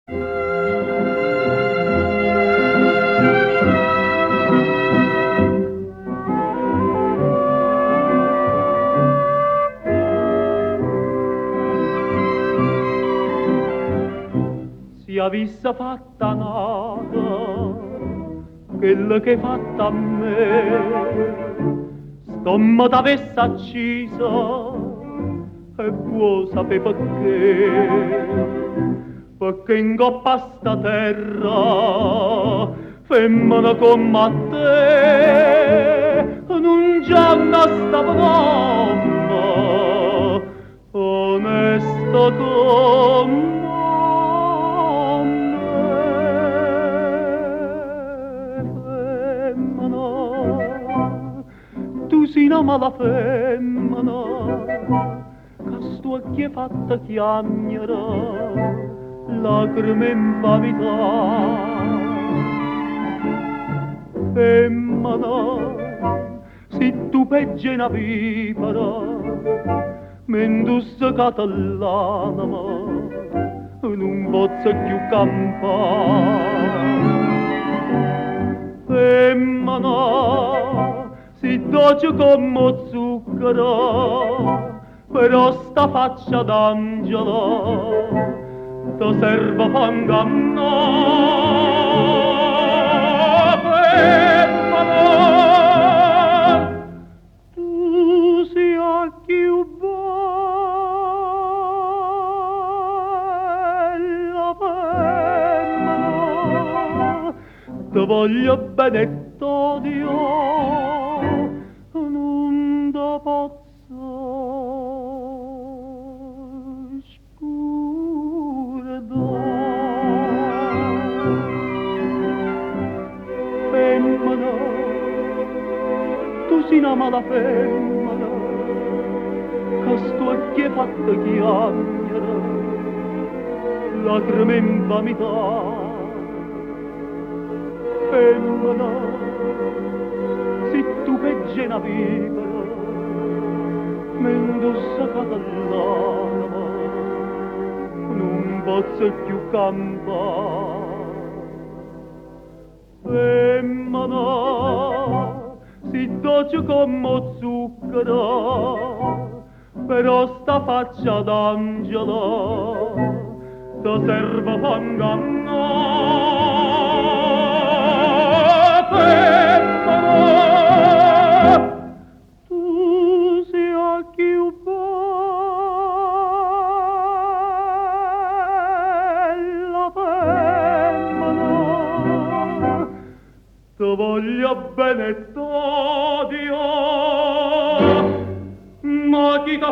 Sia vista fatta nata, quella che hai fatta a me, stomma t'avesse accisa, e vuoi sapere perché in coppa a sta terra, femmina come te, non c'è una sta donna, onesta come tu sei una mala femmina, che sto occhi è fatta chiagnere, lacrime in pavità. Femmina, se tu peggi una vipera, m'indusse catalanama, non posso più campare. Femmina, si dolce come zucchero, però sta faccia d'angelo ti serve per ingannare. Femmina, tu sia più bella, femmina, ti voglio bene e t'odio, non ti posso scordare. Femmina, tu sei una mala femmina, che sto occhi è fatta chiagnere, lacrime in vanità. Femmina, se tu peggi una vipera, m'indussa catalanama, non posso più campare. Femmina, si dolce come zucchero, però sta faccia d'angelo ti serve per ingannare. Femmina, tu sia più bella, femmina, ti voglio bene e t'odio, ma chi t'ha